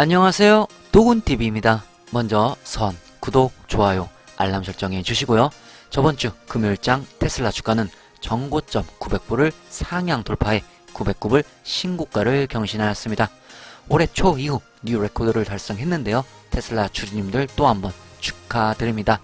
안녕하세요, 도군TV입니다. 먼저 구독, 좋아요, 알람 설정해 주시고요. 저번주 금요일장 테슬라 주가는 정고점 900불을 상향 돌파해 909불 신고가를 경신하였습니다. 올해 초 이후 뉴 레코드를 달성했는데요. 테슬라 주주님들 또 한번 축하드립니다.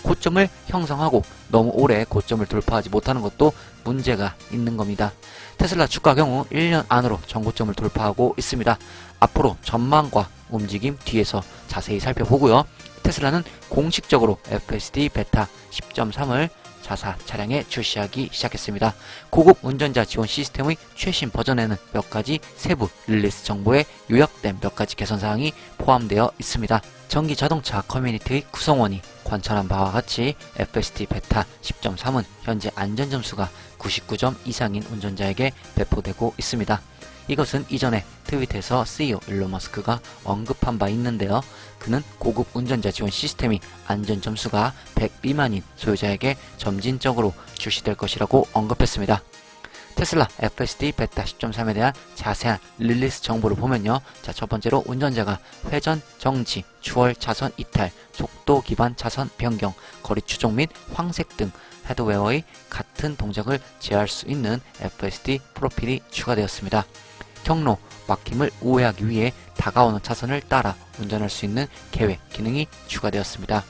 고점을 형성하고 너무 오래 고점을 돌파하지 못하는 것도 문제가 있는 겁니다. 테슬라 주가 경우 1년 안으로 정고점을 돌파하고 있습니다. 앞으로 전망과 움직임 뒤에서 자세히 살펴보고요. 테슬라는 공식적으로 FSD 베타 10.3을 자사 차량에 출시하기 시작했습니다. 고급 운전자 지원 시스템의 최신 버전에는 몇 가지 세부 릴리스 정보에 요약된 몇 가지 개선사항이 포함되어 있습니다. 전기 자동차 커뮤니티의 구성원이 관찰한 바와 같이 FSD 베타 10.3은 현재 안전점수가 99점 이상인 운전자에게 배포되고 있습니다. 이것은 이전에 트윗에서 CEO 일론 머스크가 언급한 바 있는데요. 그는 고급 운전자 지원 시스템이 안전점수가 100 미만인 소유자에게 점진적으로 출시될 것이라고 언급했습니다. 테슬라 FSD 베타 10.3에 대한 자세한 릴리스 정보를 보면요. 자, 첫 번째로 운전자가 회전, 정지, 주얼 차선 이탈, 속도 기반 차선 변경, 거리 추종 및 황색 등 하드웨어의 같은 동작을 제어할 수 있는 FSD 프로필이 추가되었습니다. 경로, 막힘을 우회하기 위해 다가오는 차선을 따라 운전할 수 있는 계획 기능이 추가되었습니다.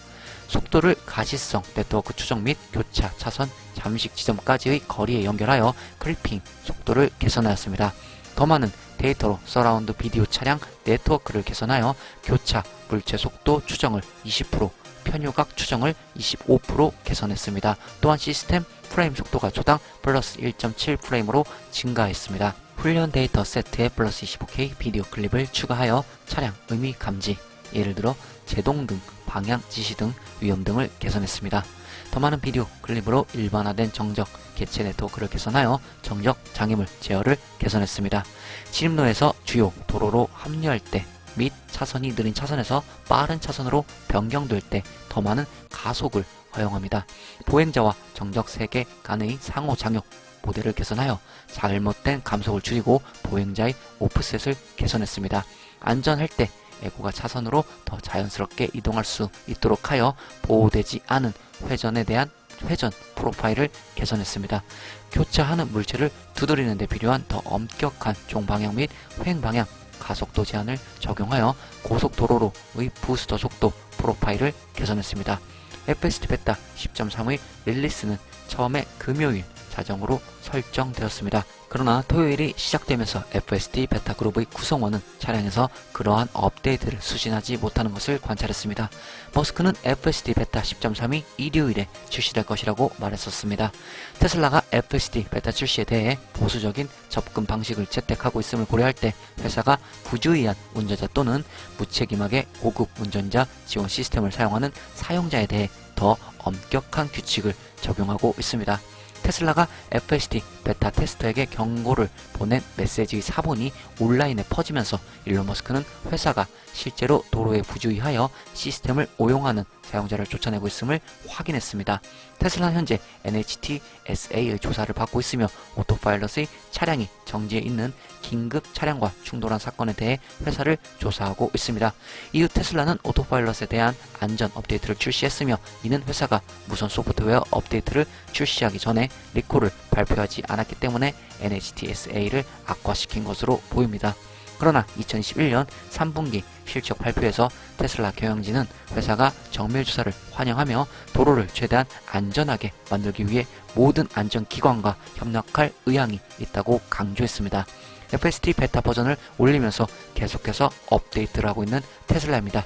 속도를 가시성 네트워크 추적 및 교차, 차선, 잠식 지점까지의 거리에 연결하여 크리핑 속도를 개선하였습니다. 더 많은 데이터로 서라운드 비디오 차량 네트워크를 개선하여 교차, 물체 속도 추정을 20%, 편유각 추정을 25% 개선했습니다. 또한 시스템 프레임 속도가 초당 플러스 1.7 프레임으로 증가했습니다. 훈련 데이터 세트에 플러스 25K 비디오 클립을 추가하여 차량 의미 감지, 예를 들어 제동 등 방향 지시 등 위험 등을 개선했습니다. 더 많은 비디오 클립으로 일반화된 정적 개체 네트워크를 개선하여 정적 장애물 제어를 개선했습니다. 진입로에서 주요 도로로 합류할 때 및 차선이 느린 차선에서 빠른 차선으로 변경될 때 더 많은 가속을 허용합니다. 보행자와 정적 세계 간의 상호작용 모델을 개선하여 잘못된 감속을 줄이고 보행자의 오프셋을 개선했습니다. 안전할 때 애고가 차선으로 더 자연스럽게 이동할 수 있도록 하여 보호되지 않은 회전에 대한 회전 프로파일을 개선했습니다. 교차하는 물체를 두드리는 데 필요한 더 엄격한 종방향 및 횡방향 가속도 제한을 적용하여 고속도로로의 부스터 속도 프로파일을 개선했습니다. FSD 베타 10.3의 릴리스는 처음에 금요일 자정으로 설정되었습니다. 그러나 토요일이 시작되면서 FSD 베타 그룹의 구성원은 차량에서 그러한 업데이트를 수신하지 못하는 것을 관찰했습니다. 머스크는 FSD 베타 10.3이 일요일에 출시될 것이라고 말했었습니다. 테슬라가 FSD 베타 출시에 대해 보수적인 접근 방식을 채택하고 있음을 고려할 때 회사가 부주의한 운전자 또는 무책임하게 고급 운전자 지원 시스템을 사용하는 사용자에 대해 더 엄격한 규칙을 적용하고 있습니다. 테슬라가 FSD 베타 테스터에게 경고를 보낸 메시지의 사본이 온라인에 퍼지면서 일론 머스크는 회사가 실제로 도로에 부주의하여 시스템을 오용하는 사용자를 쫓아내고 있음을 확인했습니다. 테슬라는 현재 NHTSA의 조사를 받고 있으며 오토파일럿의 차량이 정지해 있는 긴급 차량과 충돌한 사건에 대해 회사를 조사하고 있습니다. 이후 테슬라는 오토파일럿에 대한 안전 업데이트를 출시했으며 이는 회사가 무선 소프트웨어 업데이트를 출시하기 전에 리콜을 발표하지 않았기 때문에 NHTSA를 악화시킨 것으로 보입니다. 그러나 2021년 3분기 실적 발표에서 테슬라 경영진은 회사가 정밀 조사를 환영하며 도로를 최대한 안전하게 만들기 위해 모든 안전기관과 협력할 의향이 있다고 강조했습니다. FSD 베타 버전을 올리면서 계속해서 업데이트를 하고 있는 테슬라입니다.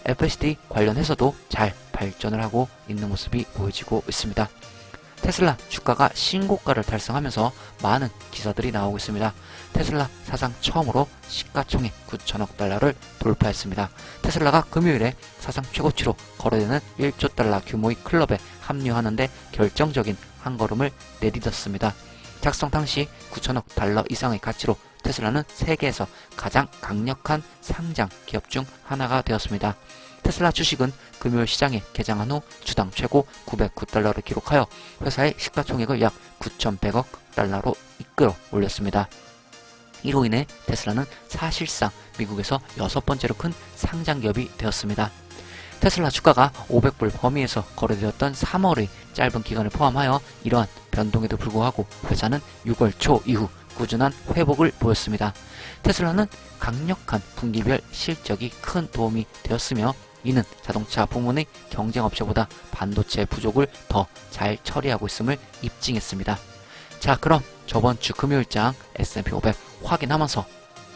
FSD 관련해서도 잘 발전을 하고 있는 모습이 보여지고 있습니다. 테슬라 주가가 신고가를 달성하면서 많은 기사들이 나오고 있습니다. 테슬라 사상 처음으로 시가총액 9천억 달러를 돌파했습니다. 테슬라가 금요일에 사상 최고치로 거래되는 1조 달러 규모의 클럽에 합류하는데 결정적인 한 걸음을 내딛었습니다. 작성 당시 9천억 달러 이상의 가치로 테슬라는 세계에서 가장 강력한 상장 기업 중 하나가 되었습니다. 테슬라 주식은 금요일 시장에 개장한 후 주당 최고 909달러를 기록하여 회사의 시가총액을 약 9,100억 달러로 이끌어 올렸습니다. 이로 인해 테슬라는 사실상 미국에서 6번째로 큰 상장 기업이 되었습니다. 테슬라 주가가 500불 범위에서 거래되었던 3월의 짧은 기간을 포함하여 이러한 변동에도 불구하고 회사는 6월 초 이후 꾸준한 회복을 보였습니다. 테슬라는 강력한 분기별 실적이 큰 도움이 되었으며 이는 자동차 부문의 경쟁업체보다 반도체 부족을 더 잘 처리하고 있음을 입증했습니다. 자, 그럼 저번주 금요일장 S&P 500 확인하면서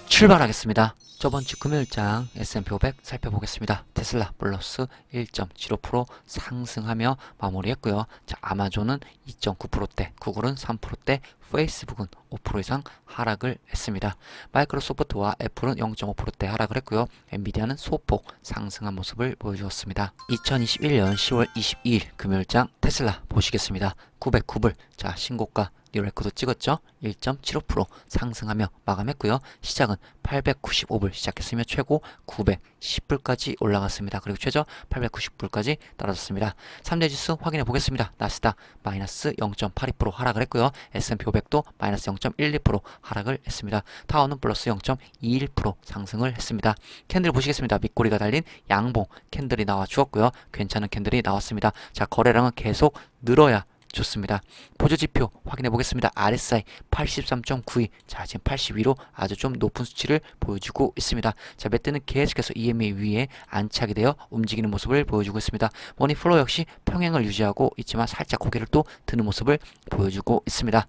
출발하겠습니다. 저번주 금요일장 S&P 500 살펴보겠습니다. 테슬라 플러스 1.75% 상승하며 마무리했고요. 자, 아마존은 2.9%대, 구글은 3%대, 페이스북은 5% 이상 하락을 했습니다. 마이크로소프트와 애플은 0.5%대 하락을 했고요. 엔비디아는 소폭 상승한 모습을 보여주었습니다. 2021년 10월 22일 금요일장 테슬라 보시겠습니다. 909불, 자, 신고가 뉴 레코드 찍었죠? 1.75% 상승하며 마감했고요. 시작은 895불 시작했으며 최고 910불까지 올라갔습니다. 그리고 최저 890불까지 떨어졌습니다. 3대 지수 확인해 보겠습니다. 나스닥 마이너스 0.82% 하락을 했고요. S&P 500도 마이너스 0.12% 하락을 했습니다. 타워는 플러스 0.21% 상승을 했습니다. 캔들 보시겠습니다. 밑꼬리가 달린 양봉 캔들이 나와 주었고요. 괜찮은 캔들이 나왔습니다. 자, 거래량은 계속 늘어야 좋습니다. 보조지표 확인해 보겠습니다. RSI 83.92, 자, 지금 82로 아주 좀 높은 수치를 보여주고 있습니다. 자, 매트는 계속해서 EMA 위에 안착이 되어 움직이는 모습을 보여주고 있습니다. 머니플로우 역시 평행을 유지하고 있지만 살짝 고개를 또 드는 모습을 보여주고 있습니다.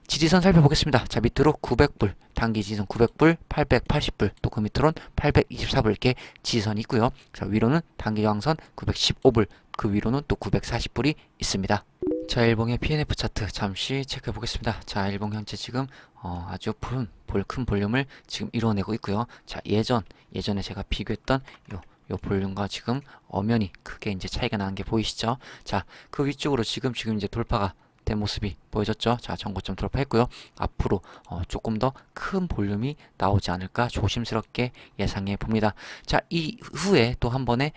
지지선 살펴보겠습니다. 자, 밑으로 900불, 단기 지지선 900불, 880불, 또 그 밑으로는 824불 이렇게 지지선이 있고요. 자, 위로는 단기 저항선 915불, 그 위로는 또 940불이 있습니다. 자, 일봉의 PNF 차트 잠시 체크해 보겠습니다. 자, 일봉 현재 지금 아주 큰 볼륨을 지금 이뤄내고 있고요. 자, 예전에 제가 비교했던 요 볼륨과 지금 엄연히 크게 이제 차이가 나는 게 보이시죠? 자, 그 위쪽으로 지금 이제 돌파가 된 모습이 보여졌죠. 자, 전고점 돌파했고요. 앞으로 조금 더 큰 볼륨이 나오지 않을까 조심스럽게 예상해 봅니다. 자, 이후에 또 한 번의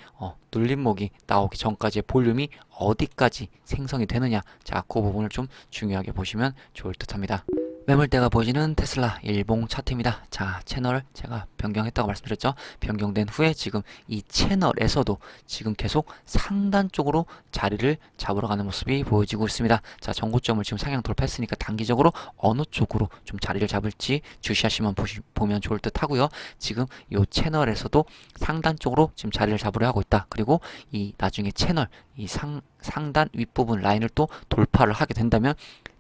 눌림목이 나오기 전까지의 볼륨이 어디까지 생성이 되느냐, 자, 그 부분을 좀 중요하게 보시면 좋을 듯 합니다. 매물대가 보여지는 테슬라 일봉 차트입니다. 자, 채널을 제가 변경했다고 말씀드렸죠. 변경된 후에 지금 이 채널에서도 지금 계속 상단 쪽으로 자리를 잡으러 가는 모습이 보여지고 있습니다. 자, 전고점을 지금 상향 돌파했으니까 단기적으로 어느 쪽으로 좀 자리를 잡을지 주시하시면 보면 좋을 듯 하고요. 지금 이 채널에서도 상단 쪽으로 지금 자리를 잡으려 하고 있다. 그리고 이 나중에 채널 이 상단 윗부분 라인을 또 돌파를 하게 된다면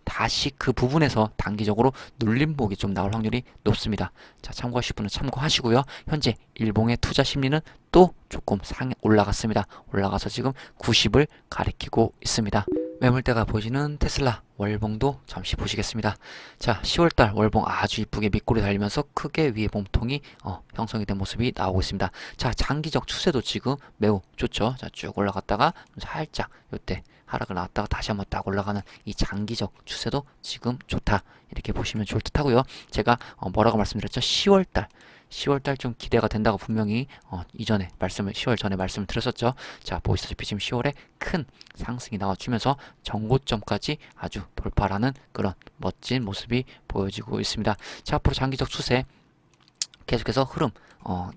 다시 그 부분에서 단기적으로 눌림목이 좀 나올 확률이 높습니다. 자, 참고하실 분은 참고하시고요. 현재 일봉의 투자 심리는 또 조금 올라갔습니다. 올라가서 지금 90을 가리키고 있습니다. 매물대가 보이시는 테슬라 월봉도 잠시 보시겠습니다. 자, 10월달 월봉 아주 이쁘게 밑골이 달리면서 크게 위에 몸통이 형성이 된 모습이 나오고 있습니다. 자, 장기적 추세도 지금 매우 좋죠. 자, 쭉 올라갔다가 살짝 요때 하락을 나왔다가 다시 한번 딱 올라가는 이 장기적 추세도 지금 좋다, 이렇게 보시면 좋을 듯 하고요. 제가 뭐라고 말씀드렸죠? 10월달 좀 기대가 된다고 분명히 이전에 10월 전에 말씀을 드렸었죠. 자, 보시다시피 지금 10월에 큰 상승이 나와주면서 전고점까지 아주 돌파라는 그런 멋진 모습이 보여지고 있습니다. 자, 앞으로 장기적 추세 계속해서 흐름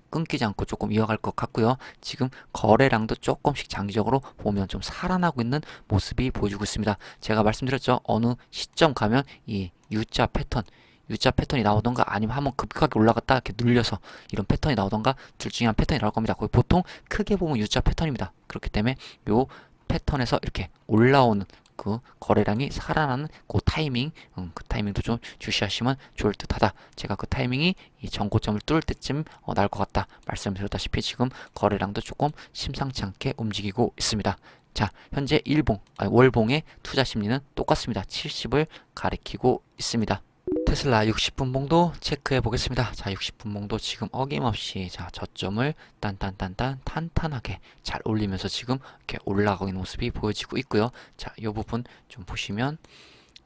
끊기지 않고 조금 이어갈 것 같고요. 지금 거래량도 조금씩 장기적으로 보면 좀 살아나고 있는 모습이 보여주고 있습니다. 제가 말씀드렸죠. 어느 시점 가면 이 U자 패턴이 나오던가 아니면 한번 급하게 올라갔다 이렇게 눌려서 이런 패턴이 나오던가 둘 중에 한 패턴이 나올 겁니다. 거의 보통 크게 보면 U자 패턴입니다. 그렇기 때문에 요 패턴에서 이렇게 올라오는 그 거래량이 살아나는 그 타이밍, 그 타이밍도 좀 주시하시면 좋을 듯하다. 제가 그 타이밍이 이 전고점을 뚫을 때쯤 나올 것 같다 말씀드렸다시피 지금 거래량도 조금 심상치 않게 움직이고 있습니다. 자, 현재 월봉의 투자 심리는 똑같습니다. 70을 가리키고 있습니다. 테슬라 60분봉도 체크해 보겠습니다. 자, 60분봉도 지금 어김없이 자, 저점을 탄탄하게 잘 올리면서 지금 이렇게 올라가고 있는 모습이 보여지고 있고요. 자, 이 부분 좀 보시면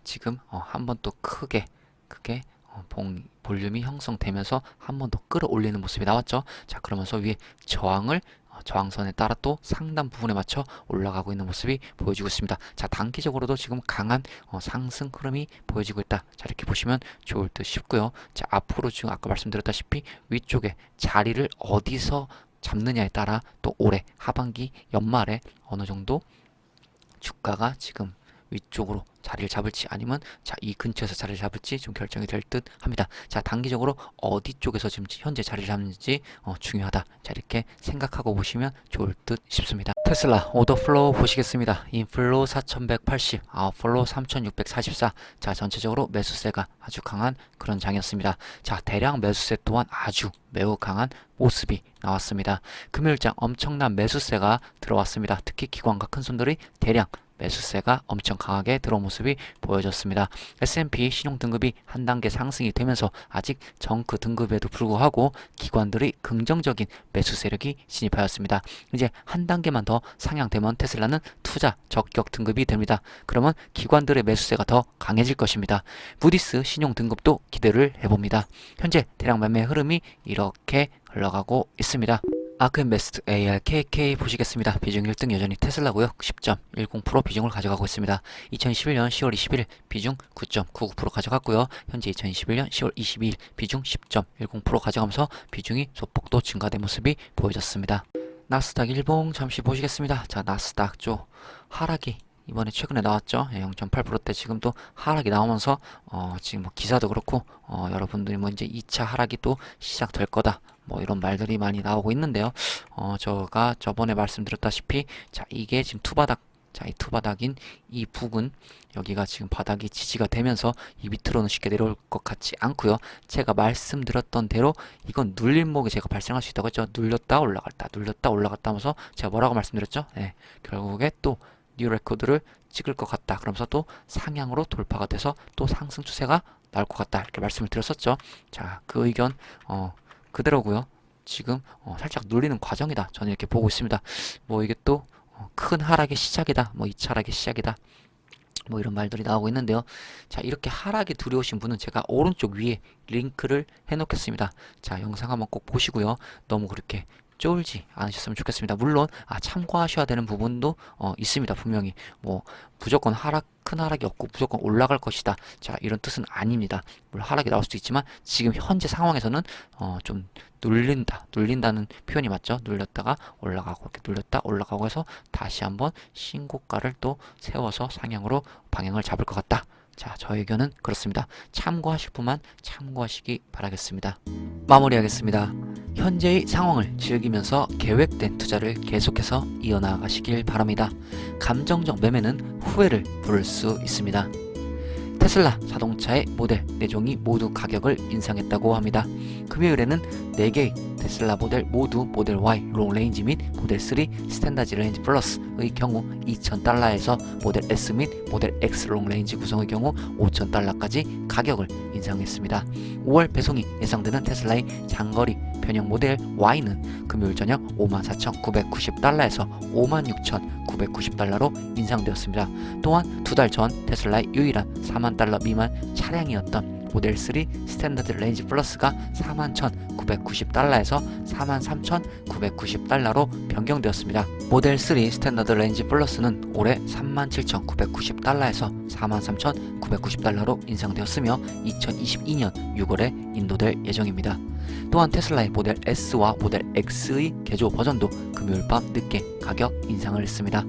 지금 한 번 또 크게 볼륨이 형성되면서 한 번 더 끌어올리는 모습이 나왔죠. 자, 그러면서 위에 저항을 저항선에 따라 또 상단 부분에 맞춰 올라가고 있는 모습이 보여지고 있습니다. 자, 단기적으로도 지금 강한 상승 흐름이 보여지고 있다. 자, 이렇게 보시면 좋을 듯 싶고요. 자, 앞으로 지금 아까 말씀드렸다시피 위쪽에 자리를 어디서 잡느냐에 따라 또 올해 하반기 연말에 어느 정도 주가가 지금 위쪽으로 자리를 잡을지 아니면 이 근처에서 자리를 잡을지 좀 결정이 될 듯 합니다. 자, 단기적으로 어디 쪽에서 지금 현재 자리를 잡는지 중요하다. 자, 이렇게 생각하고 보시면 좋을 듯 싶습니다. 테슬라 오더 플로우 보시겠습니다. 인플로 4180, 아웃플로 3644. 자, 전체적으로 매수세가 아주 강한 그런 장이었습니다. 자, 대량 매수세 또한 아주 매우 강한 모습이 나왔습니다. 금요일장 엄청난 매수세가 들어왔습니다. 특히 기관과 큰 손들이 대량 매수세가 엄청 강하게 들어온 모습이 보여졌습니다. S&P 신용 등급이 한 단계 상승이 되면서 아직 정크 등급에도 불구하고 기관들이 긍정적인 매수 세력이 진입하였습니다. 이제 한 단계만 더 상향되면 테슬라는 투자 적격 등급이 됩니다. 그러면 기관들의 매수세가 더 강해질 것입니다. 무디스 신용 등급도 기대를 해봅니다. 현재 대량 매매 흐름이 이렇게 흘러가고 있습니다. 아크인베스트 ARKK 보시겠습니다. 비중 1등 여전히 테슬라고요. 10.10% 비중을 가져가고 있습니다. 2021년 10월 20일 비중 9.99% 가져갔고요. 현재 2021년 10월 22일 비중 10.10% 가져가면서 비중이 소폭도 증가된 모습이 보여졌습니다. 나스닥 일봉 잠시 보시겠습니다. 자, 나스닥 쪽 하락이 이번에 최근에 나왔죠. 0.8%대 지금 또 하락이 나오면서 지금 뭐 기사도 그렇고 여러분들이 뭐 이제 2차 하락이 또 시작될 거다. 뭐 이런 말들이 많이 나오고 있는데요. 제가 저번에 말씀드렸다시피 자, 이게 지금 투바닥, 자, 이 투바닥인 이 부근 여기가 지금 바닥이 지지가 되면서 이 밑으로는 쉽게 내려올 것 같지 않고요. 제가 말씀드렸던 대로 이건 눌림목이 제가 발생할 수 있다고 했죠. 눌렸다 올라갔다 눌렸다 올라갔다 하면서 제가 뭐라고 말씀드렸죠? 네, 결국에 또 뉴 레코드를 찍을 것 같다. 그러면서 또 상향으로 돌파가 돼서 또 상승 추세가 나올 것 같다. 이렇게 말씀을 드렸었죠. 자, 그 의견 그대로고요. 지금 살짝 눌리는 과정이다. 저는 이렇게 보고 있습니다. 뭐 이게 또 큰 하락의 시작이다. 뭐 2차 하락의 시작이다. 뭐 이런 말들이 나오고 있는데요. 자, 이렇게 하락이 두려우신 분은 제가 오른쪽 위에 링크를 해놓겠습니다. 자, 영상 한번 꼭 보시고요. 너무 그렇게 쫄지 않으셨으면 좋겠습니다. 물론 참고하셔야 되는 부분도 있습니다. 분명히 뭐 무조건 큰 하락이 없고 무조건 올라갈 것이다. 자, 이런 뜻은 아닙니다. 물론 하락이 나올 수도 있지만 지금 현재 상황에서는 좀 눌린다는 표현이 맞죠? 눌렸다가 올라가고 이렇게 눌렸다 올라가고 해서 다시 한번 신고가를 또 세워서 상향으로 방향을 잡을 것 같다. 자, 저의 의견은 그렇습니다. 참고하실 분만 참고하시기 바라겠습니다. 마무리하겠습니다. 현재의 상황을 즐기면서 계획된 투자를 계속해서 이어나가시길 바랍니다. 감정적 매매는 후회를 부를 수 있습니다. 테슬라 자동차의 모델 4종이 모두 가격을 인상했다고 합니다. 금요일에는 4개의 테슬라 모델 모두 모델 Y 롱레인지 및 모델 3 스탠다드 레인지 플러스의 경우 $2,000에서 모델 S 및 모델 X 롱레인지 구성의 경우 $5,000까지 가격을 인상했습니다. 5월 배송이 예상되는 테슬라의 장거리 편형 모델 Y는 금요일 저녁 $54,990에서 $56,990로 인상되었습니다. 또한 2달 전 테슬라의 유일한 $40,000 미만 차량이었던 모델 3 스탠다드 레인지 플러스가 $41,990에서 $43,990로 변경되었습니다. 모델 3 스탠다드 레인지 플러스는 올해 $37,990에서 $43,990로 인상되었으며 2022년 6월에 인도될 예정입니다. 또한 테슬라의 모델 S와 모델 X의 개조 버전도 금요일 밤 늦게 가격 인상을 했습니다.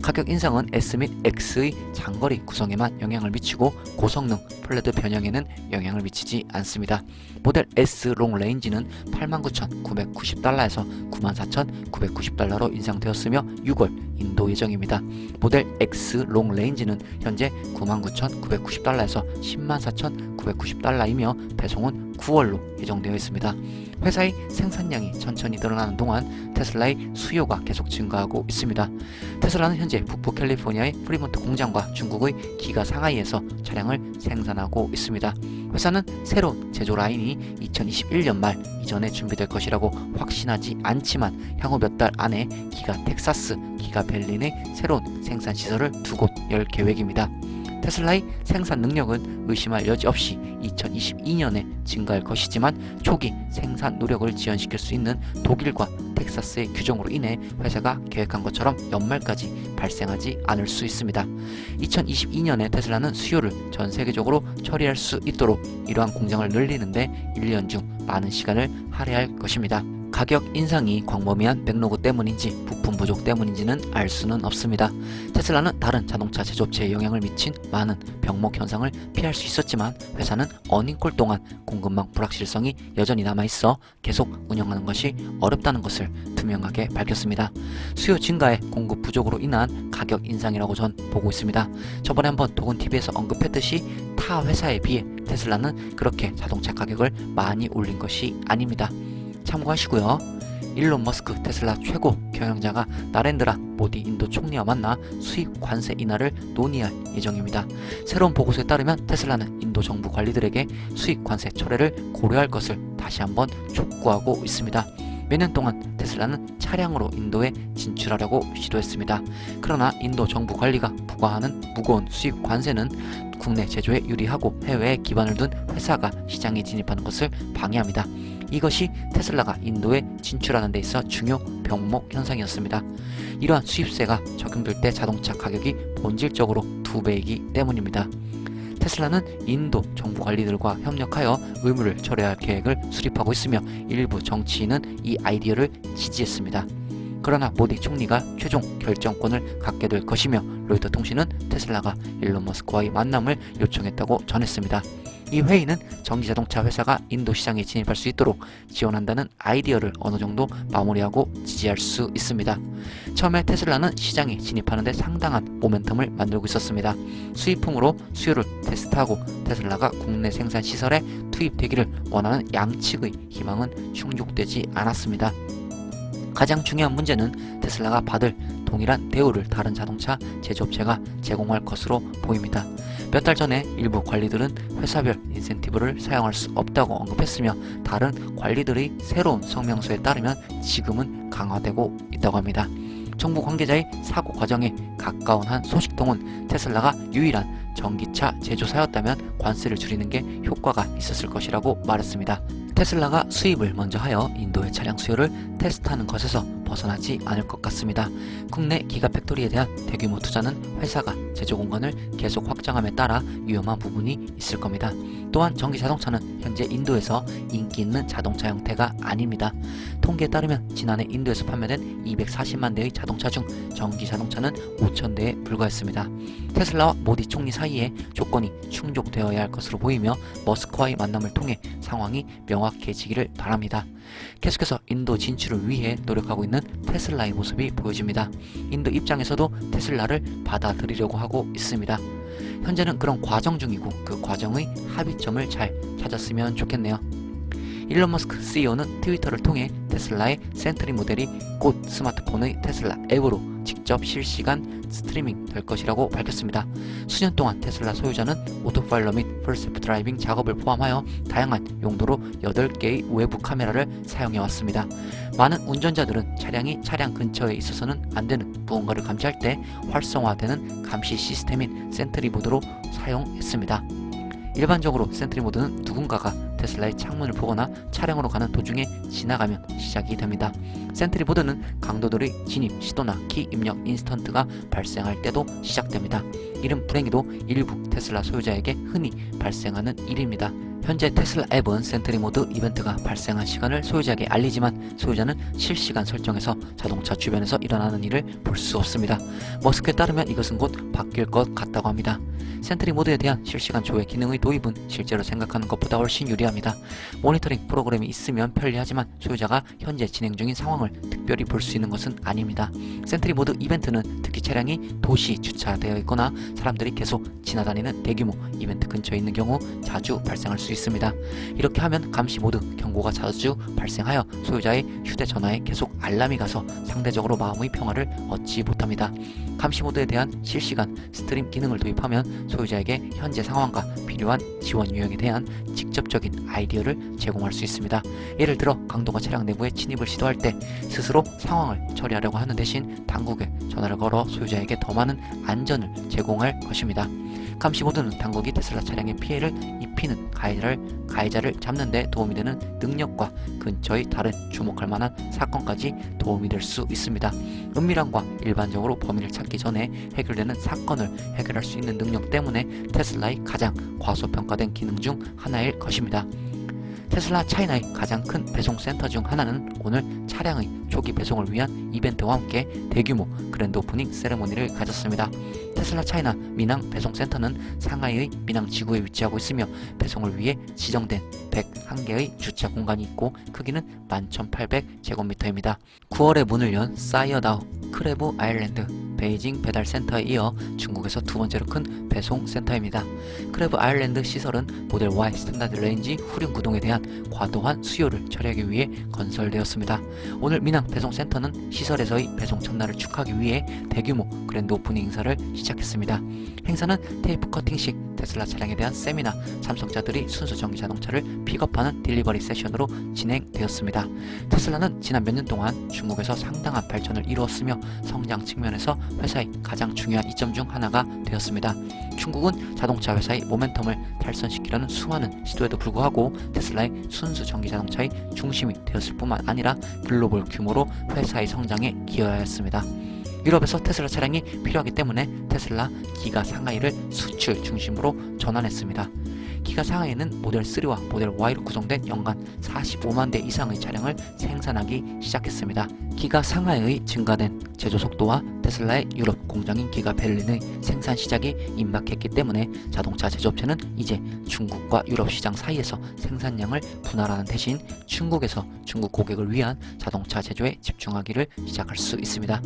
가격 인상은 S 및 X의 장거리 구성에만 영향을 미치고 고성능 플레드 변형에는 영향을 미치지 않습니다. 모델 S 롱 레인지는 $89,990에서 $94,990로 인상되었으며 6월 인도 예정입니다. 모델 X 롱 레인지는 현재 $99,990에서 $104,990이며 배송은 9월로 예정되어 있습니다. 회사의 생산량이 천천히 늘어나는 동안 테슬라의 수요가 계속 증가하고 있습니다. 테슬라는 현재 북부 캘리포니아의 프리몬트 공장과 중국의 기가 상하이에서 차량을 생산하고 있습니다. 회사는 새로운 제조 라인이 2021년 말 이전에 준비될 것이라고 확신하지 않지만 향후 몇 달 안에 기가 텍사스, 기가 벨린의 새로운 생산 시설을 2곳 열 계획입니다. 테슬라의 생산 능력은 의심할 여지 없이 2022년에 증가할 것이지만 초기 생산 노력을 지연시킬 수 있는 독일과 텍사스의 규정으로 인해 회사가 계획한 것처럼 연말까지 발생하지 않을 수 있습니다. 2022년에 테슬라는 수요를 전 세계적으로 처리할 수 있도록 이러한 공장을 늘리는데 1년 중 많은 시간을 할애할 것입니다. 가격 인상이 광범위한 백로그 때문인지 부품 부족 때문인지는 알 수는 없습니다. 테슬라는 다른 자동차 제조업체에 영향을 미친 많은 병목 현상을 피할 수 있었지만 회사는 어닝콜 동안 공급망 불확실성이 여전히 남아있어 계속 운영하는 것이 어렵다는 것을 투명하게 밝혔습니다. 수요 증가에 공급 부족으로 인한 가격 인상이라고 전 보고 있습니다. 저번에 한번 도근TV에서 언급했듯이 타 회사에 비해 테슬라는 그렇게 자동차 가격을 많이 올린 것이 아닙니다. 참고하시고요. 일론 머스크 테슬라 최고 경영자가 나렌드라 모디 인도 총리와 만나 수입 관세 인하를 논의할 예정입니다. 새로운 보고서에 따르면 테슬라는 인도 정부 관리들에게 수입 관세 철회를 고려할 것을 다시 한번 촉구하고 있습니다. 몇 년 동안 테슬라는 차량으로 인도에 진출하려고 시도했습니다. 그러나 인도 정부 관리가 부과하는 무거운 수입 관세는 국내 제조에 유리하고 해외에 기반을 둔 회사가 시장에 진입하는 것을 방해합니다. 이것이 테슬라가 인도에 진출하는 데 있어 중요 병목 현상이었습니다. 이러한 수입세가 적용될 때 자동차 가격이 본질적으로 2배이기 때문입니다. 테슬라는 인도 정부 관리들과 협력하여 의무를 철회할 계획을 수립하고 있으며 일부 정치인은 이 아이디어를 지지했습니다. 그러나 모디 총리가 최종 결정권을 갖게 될 것이며 로이터 통신은 테슬라가 일론 머스크와의 만남을 요청했다고 전했습니다. 이 회의는 전기자동차 회사가 인도 시장에 진입할 수 있도록 지원한다는 아이디어를 어느 정도 마무리하고 지지할 수 있습니다. 처음에 테슬라는 시장에 진입하는 데 상당한 모멘텀을 만들고 있었습니다. 수입품으로 수요를 테스트하고 테슬라가 국내 생산 시설에 투입되기를 원하는 양측의 희망은 충족되지 않았습니다. 가장 중요한 문제는 테슬라가 받을 동일한 대우를 다른 자동차 제조업체가 제공할 것으로 보입니다. 몇 달 전에 일부 관리들은 회사별 인센티브를 사용할 수 없다고 언급했으며 다른 관리들의 새로운 성명서에 따르면 지금은 강화되고 있다고 합니다. 정부 관계자의 사고 과정에 가까운 한 소식통은 테슬라가 유일한 전기차 제조사였다면 관세를 줄이는 게 효과가 있었을 것이라고 말했습니다. 테슬라가 수입을 먼저 하여 인도의 차량 수요를 테스트하는 것에서 벗어나지 않을 것 같습니다. 국내 기가팩토리에 대한 대규모 투자는 회사가 제조 공간을 계속 확장함에 따라 위험한 부분이 있을 겁니다. 또한 전기 자동차는 현재 인도에서 인기 있는 자동차 형태가 아닙니다. 통계에 따르면 지난해 인도에서 판매된 240만 대의 자동차 중 전기 자동차는 5천 대에 불과했습니다. 테슬라와 모디 총리 사이에 조건이 충족되어야 할 것으로 보이며 머스크와의 만남을 통해 상황이 명확해지기를 바랍니다. 계속해서 인도 진출을 위해 노력하고 있는 테슬라의 모습이 보여집니다. 인도 입장에서도 테슬라를 받아들이려고 하고 있습니다. 현재는 그런 과정 중이고 그 과정의 합의점을 잘 찾았으면 좋겠네요. 일론 머스크 CEO는 트위터를 통해 테슬라의 센트리 모델이 곧 스마트폰의 테슬라 앱으로 직접 실시간 스트리밍 될 것이라고 밝혔습니다. 수년 동안 테슬라 소유자는 오토파일러 및 풀셀프 드라이빙 작업을 포함하여 다양한 용도로 8개의 외부 카메라를 사용해왔습니다. 많은 운전자들은 차량이 차량 근처에 있어서는 안 되는 무언가를 감지할 때 활성화되는 감시 시스템인 센트리 모드로 사용했습니다. 일반적으로 센트리 모드는 누군가가 테슬라의 창문을 보거나 차량으로 가는 도중에 지나가면 시작이 됩니다. 센트리 모드는 강도들의 진입, 시도나 키 입력 인스턴트가 발생할 때도 시작됩니다. 이는 불행히도 일부 테슬라 소유자에게 흔히 발생하는 일입니다. 현재 테슬라 앱은 센트리 모드 이벤트가 발생한 시간을 소유자에게 알리지만 소유자는 실시간 설정에서 자동차 주변에서 일어나는 일을 볼 수 없습니다. 머스크에 따르면 이것은 곧 바뀔 것 같다고 합니다. 센트리 모드에 대한 실시간 조회 기능의 도입은 실제로 생각하는 것보다 훨씬 유리합니다. 모니터링 프로그램이 있으면 편리하지만 소유자가 현재 진행 중인 상황을 특별히 볼 수 있는 것은 아닙니다. 센트리 모드 이벤트는 특히 차량이 도시 주차되어 있거나 사람들이 계속 지나다니는 대규모 이벤트 근처에 있는 경우 자주 발생할 수 수 있습니다. 이렇게 하면 감시 모드 경고가 자주 발생하여 소유자의 휴대전화에 계속 알람이 가서 상대적으로 마음의 평화를 얻지 못합니다. 감시 모드에 대한 실시간 스트림 기능을 도입하면 소유자에게 현재 상황과 필요한 지원 유형에 대한 직접적인 아이디어를 제공할 수 있습니다. 예를 들어 강도가 차량 내부에 진입을 시도할 때 스스로 상황을 처리하려고 하는 대신 당국에 전화를 걸어 소유자에게 더 많은 안전을 제공할 것입니다. 감시 모드는 당국이 테슬라 차량에 피해를 입히는 가해자를 잡는 데 도움이 되는 능력과 근처의 다른 주목할 만한 사건까지 도움이 될 수 있습니다. 은밀함과 일반적으로 범인을 찾기 전에 해결되는 사건을 해결할 수 있는 능력 때문에 테슬라의 가장 과소평가된 기능 중 하나일 것입니다. 테슬라 차이나의 가장 큰 배송 센터 중 하나는 오늘 차량의 조기 배송을 위한 이벤트와 함께 대규모 그랜드 오프닝 세레모니를 가졌습니다. 테슬라 차이나 미낭 배송 센터는 상하이의 미낭 지구에 위치하고 있으며 배송을 위해 지정된 101개의 주차 공간이 있고 크기는 11,800제곱미터입니다. 9월에 문을 연 사이어다오, 크레브 아일랜드, 베이징 배달 센터에 이어 중국에서 두 번째로 큰 배송 센터입니다. 크레브 아일랜드 시설은 모델 Y 스탠다드 레인지 후륜 구동에 대한 과도한 수요를 처리하기 위해 건설되었습니다. 오늘 미낭 배송 센터는 시설에서의 배송 첫날을 축하하기 위해 대규모 그랜드 오프닝 행사를 시작했습니다. 행사는 테이프 커팅식 테슬라 차량에 대한 세미나, 참석자들이 순수 전기 자동차를 픽업하는 딜리버리 세션으로 진행되었습니다. 테슬라는 지난 몇 년 동안 중국에서 상당한 발전을 이루었으며 성장 측면에서 회사의 가장 중요한 이점 중 하나가 되었습니다. 중국은 자동차 회사의 모멘텀을 달성시키려는 수많은 시도에도 불구하고 테슬라의 순수 전기 자동차의 중심이 되었을 뿐만 아니라 글로벌 규모로 회사의 성장에 기여하였습니다. 유럽에서 테슬라 차량이 필요하기 때문에 테슬라 기가 상하이를 수출 중심으로 전환했습니다. 기가 상하이는 모델 3와 모델 Y로 구성된 연간 45만 대 이상의 차량을 생산하기 시작했습니다. 기가 상하이의 증가된 제조 속도와 테슬라의 유럽 공장인 기가 베를린의 생산 시작이 임박했기 때문에 자동차 제조업체는 이제 중국과 유럽 시장 사이에서 생산량을 분할하는 대신 중국에서 중국 고객을 위한 자동차 제조에 집중하기를 시작할 수 있습니다.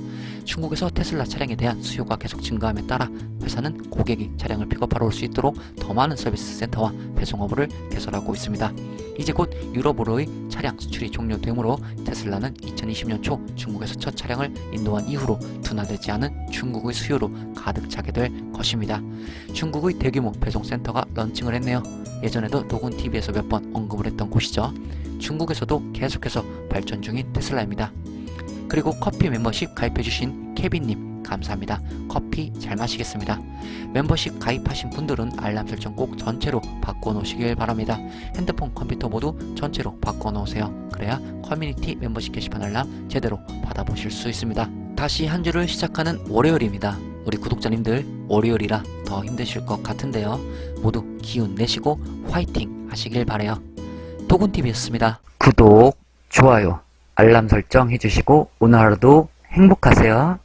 중국에서 테슬라 차량에 대한 수요가 계속 증가함에 따라 회사는 고객이 차량을 픽업하러 올 수 있도록 더 많은 서비스 센터와 배송업을 개설하고 있습니다. 이제 곧 유럽으로의 차량 수출이 종료되므로 테슬라는 2020년 초 중국에서 첫 차량을 인도한 이후로 둔화되지 않은 중국의 수요로 가득 차게 될 것입니다. 중국의 대규모 배송센터가 런칭을 했네요. 예전에도 도군TV에서 몇 번 언급을 했던 곳이죠. 중국에서도 계속해서 발전 중인 테슬라입니다. 그리고 커피 멤버십 가입해주신 케빈님 감사합니다. 커피 잘 마시겠습니다. 멤버십 가입하신 분들은 알람 설정 꼭 전체로 바꿔놓으시길 바랍니다. 핸드폰, 컴퓨터 모두 전체로 바꿔놓으세요. 그래야 커뮤니티 멤버십 게시판 알람 제대로 받아보실 수 있습니다. 다시 한 주를 시작하는 월요일입니다. 우리 구독자님들 월요일이라 더 힘드실 것 같은데요. 모두 기운 내시고 화이팅 하시길 바래요. 도군TV였습니다. 구독, 좋아요, 알람 설정 해주시고 오늘 하루도 행복하세요.